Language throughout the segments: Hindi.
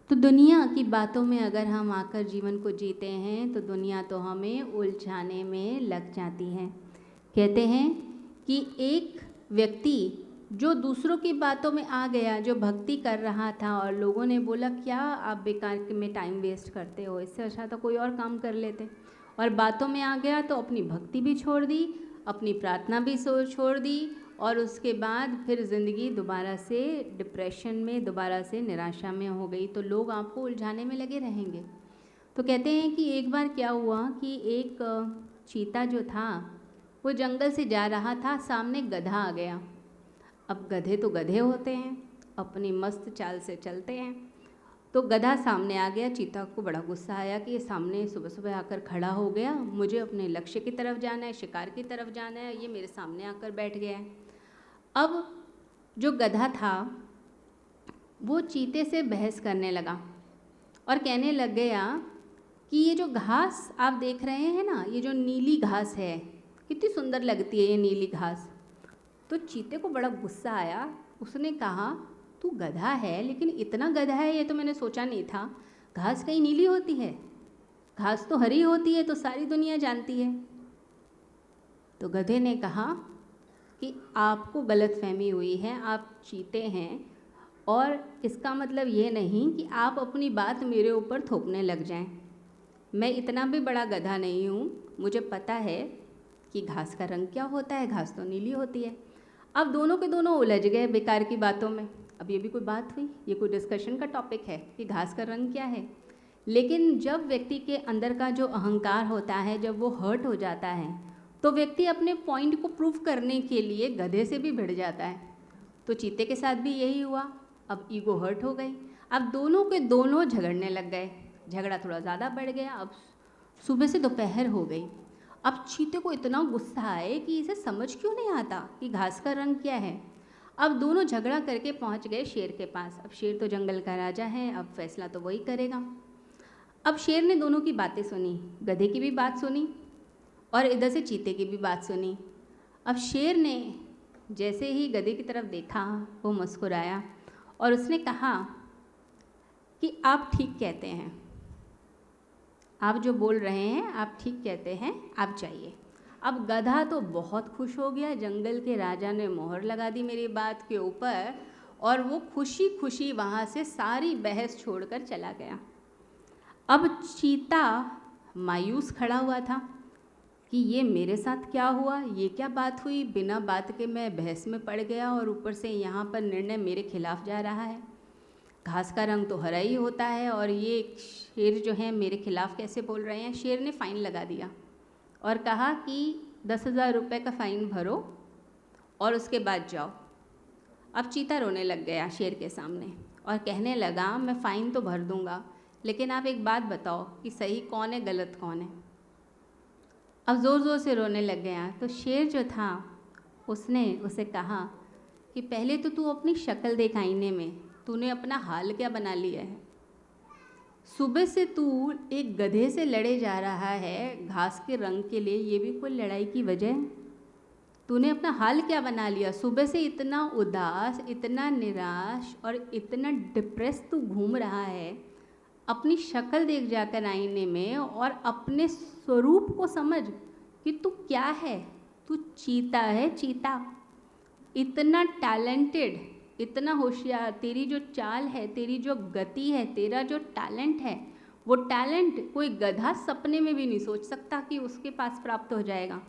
तो दुनिया की बातों में अगर हम आकर जीवन को जीते हैं तो दुनिया तो हमें उलझाने में लग जाती है। कहते हैं कि एक व्यक्ति जो दूसरों की बातों में आ गया, जो भक्ति कर रहा था और लोगों ने बोला क्या आप बेकार में टाइम वेस्ट करते हो, इससे अच्छा तो कोई और काम कर लेते, और बातों में आ गया तो अपनी भक्ति भी छोड़ दी, अपनी प्रार्थना भी छोड़ दी, और उसके बाद फिर ज़िंदगी दोबारा से डिप्रेशन में, दोबारा से निराशा में हो गई। तो लोग आपको उलझाने में लगे रहेंगे। तो कहते हैं कि एक बार क्या हुआ कि एक चीता जो था वो जंगल से जा रहा था, सामने गधा आ गया। अब गधे तो गधे होते हैं, अपनी मस्त चाल से चलते हैं। तो गधा सामने आ गया। चीता को बड़ा गुस्सा आया कि ये सामने सुबह सुबह आकर खड़ा हो गया, मुझे अपने लक्ष्य की तरफ जाना है, शिकार की तरफ जाना है, ये मेरे सामने आकर बैठ गया है। अब जो गधा था वो चीते से बहस करने लगा और कहने लग गया कि ये जो घास आप देख रहे हैं ना, ये जो नीली घास है, कितनी सुंदर लगती है ये नीली घास। तो चीते को बड़ा गुस्सा आया। उसने कहा तू गधा है, लेकिन इतना गधा है ये तो मैंने सोचा नहीं था। घास कहीं नीली होती है? घास तो हरी होती है, तो सारी दुनिया जानती है। तो गधे ने कहा कि आपको गलतफहमी हुई है, आप चीते हैं, और इसका मतलब ये नहीं कि आप अपनी बात मेरे ऊपर थोपने लग जाएं। मैं इतना भी बड़ा गधा नहीं हूँ, मुझे पता है कि घास का रंग क्या होता है, घास तो नीली होती है। अब दोनों के दोनों उलझ गए बेकार की बातों में। अब ये भी कोई बात हुई? ये कोई डिस्कशन का टॉपिक है कि घास का रंग क्या है? लेकिन जब व्यक्ति के अंदर का जो अहंकार होता है, जब वो हर्ट हो जाता है, तो व्यक्ति अपने पॉइंट को प्रूव करने के लिए गधे से भी भिड़ जाता है। तो चीते के साथ भी यही हुआ। अब ईगो हर्ट हो गई। अब दोनों के दोनों झगड़ने लग गए। झगड़ा थोड़ा ज़्यादा बढ़ गया। अब सुबह से दोपहर हो गई। अब चीते को इतना गुस्सा आए कि इसे समझ क्यों नहीं आता कि घास का रंग क्या है। अब दोनों झगड़ा करके पहुंच गए शेर के पास। अब शेर तो जंगल का राजा है, अब फैसला तो वही करेगा। अब शेर ने दोनों की बातें सुनी, गधे की भी बात सुनी और इधर से चीते की भी बात सुनी। अब शेर ने जैसे ही गधे की तरफ देखा, वो मुस्कुराया और उसने कहा कि आप ठीक कहते हैं, आप जो बोल रहे हैं आप ठीक कहते हैं, आप जाइए। अब गधा तो बहुत खुश हो गया, जंगल के राजा ने मोहर लगा दी मेरी बात के ऊपर, और वो खुशी खुशी वहाँ से सारी बहस छोड़कर चला गया। अब चीता मायूस खड़ा हुआ था कि ये मेरे साथ क्या हुआ, ये क्या बात हुई, बिना बात के मैं बहस में पड़ गया और ऊपर से यहाँ पर निर्णय मेरे खिलाफ जा रहा है। घास का रंग तो हरा ही होता है और ये शेर जो है मेरे खिलाफ कैसे बोल रहे हैं। शेर ने फ़ाइन लगा दिया और कहा कि 10,000 रुपये का फ़ाइन भरो और उसके बाद जाओ। अब चीता रोने लग गया शेर के सामने और कहने लगा मैं फ़ाइन तो भर दूंगा, लेकिन आप एक बात बताओ कि सही कौन है, गलत कौन है। अब ज़ोर ज़ोर से रोने लग गया। तो शेर जो था उसने उसे कहा कि पहले तो तू अपनी शक्ल देख आईने में, तूने अपना हाल क्या बना लिया है। सुबह से तू एक गधे से लड़े जा रहा है घास के रंग के लिए, ये भी कोई लड़ाई की वजह? तूने अपना हाल क्या बना लिया। सुबह से इतना उदास, इतना निराश और इतना डिप्रेस तू घूम रहा है। अपनी शक्ल देख जाकर आईने में और अपने स्वरूप को समझ कि तू क्या है। तू चीता है, चीता। इतना टैलेंटेड, इतना होशियार, तेरी जो चाल है, तेरी जो गति है, तेरा जो टैलेंट है, वो टैलेंट कोई गधा सपने में भी नहीं सोच सकता कि उसके पास प्राप्त हो जाएगा।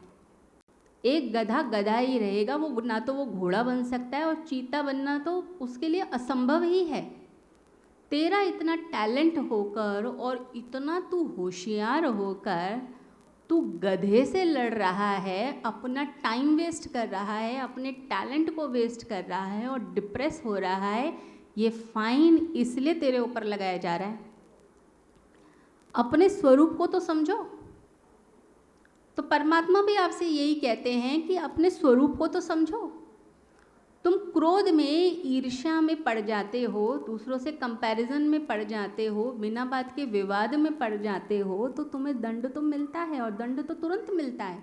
एक गधा गधा ही रहेगा, वो ना तो वो घोड़ा बन सकता है और चीता बनना तो उसके लिए असंभव ही है। तेरा इतना टैलेंट होकर और इतना तू होशियार होकर तू गधे से लड़ रहा है, अपना टाइम वेस्ट कर रहा है, अपने टैलेंट को वेस्ट कर रहा है और डिप्रेस हो रहा है। ये फाइन इसलिए तेरे ऊपर लगाया जा रहा है। अपने स्वरूप को तो समझो। तो परमात्मा भी आपसे यही कहते हैं कि अपने स्वरूप को तो समझो। तुम क्रोध में, ईर्ष्या में पड़ जाते हो, दूसरों से कंपैरिजन में पड़ जाते हो, बिना बात के विवाद में पड़ जाते हो, तो तुम्हें दंड तो मिलता है और दंड तो तुरंत मिलता है।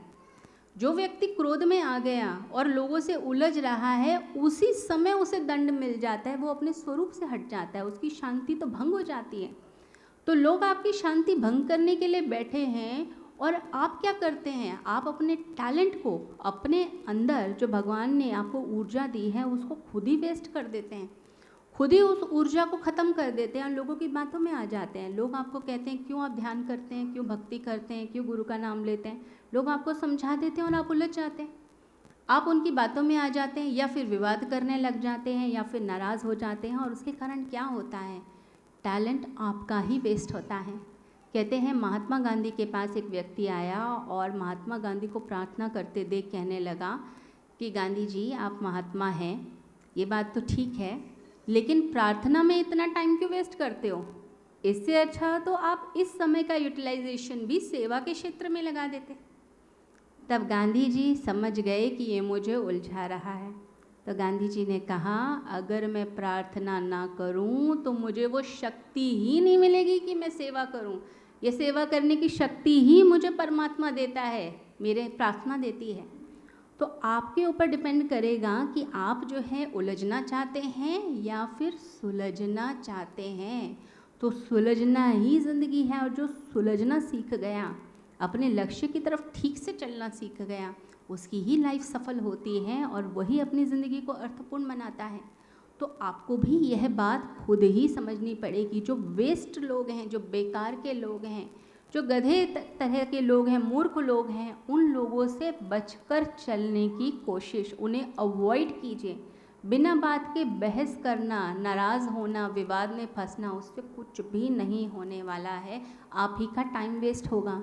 जो व्यक्ति क्रोध में आ गया और लोगों से उलझ रहा है, उसी समय उसे दंड मिल जाता है, वो अपने स्वरूप से हट जाता है, उसकी शांति तो भंग हो जाती है। तो लोग आपकी शांति भंग करने के लिए बैठे हैं और आप क्या करते हैं, आप अपने टैलेंट को, अपने अंदर जो भगवान ने आपको ऊर्जा दी है उसको खुद ही वेस्ट कर देते हैं, खुद ही उस ऊर्जा को ख़त्म कर देते हैं और लोगों की बातों में आ जाते हैं। लोग आपको कहते हैं क्यों आप ध्यान करते हैं, क्यों भक्ति करते हैं, क्यों गुरु का नाम लेते हैं, लोग आपको समझा देते हैं और आप उलझ जाते हैं, आप उनकी बातों में आ जाते हैं या फिर विवाद करने लग जाते हैं या फिर नाराज़ हो जाते हैं और उसके कारण क्या होता है, टैलेंट आपका ही वेस्ट होता है। कहते हैं महात्मा गांधी के पास एक व्यक्ति आया और महात्मा गांधी को प्रार्थना करते देख कहने लगा कि गांधी जी आप महात्मा हैं, ये बात तो ठीक है, लेकिन प्रार्थना में इतना टाइम क्यों वेस्ट करते हो, इससे अच्छा तो आप इस समय का यूटिलाइजेशन भी सेवा के क्षेत्र में लगा देते। तब गांधी जी समझ गए कि ये मुझे उलझा रहा है। तो गांधी जी ने कहा अगर मैं प्रार्थना ना करूं तो मुझे वो शक्ति ही नहीं मिलेगी कि मैं सेवा करूं। ये सेवा करने की शक्ति ही मुझे परमात्मा देता है, मेरे प्रार्थना देती है। तो आपके ऊपर डिपेंड करेगा कि आप जो है उलझना चाहते हैं या फिर सुलझना चाहते हैं। तो सुलझना ही ज़िंदगी है और जो सुलझना सीख गया, अपने लक्ष्य की तरफ ठीक से चलना सीख गया, उसकी ही लाइफ सफल होती है और वही अपनी ज़िंदगी को अर्थपूर्ण बनाता है। तो आपको भी यह बात खुद ही समझनी पड़ेगी। जो वेस्ट लोग हैं, जो बेकार के लोग हैं, जो गधे तरह के लोग हैं, मूर्ख लोग हैं, उन लोगों से बचकर चलने की कोशिश, उन्हें अवॉइड कीजिए। बिना बात के बहस करना, नाराज़ होना, विवाद में फंसना, उससे कुछ भी नहीं होने वाला है, आप ही का टाइम वेस्ट होगा।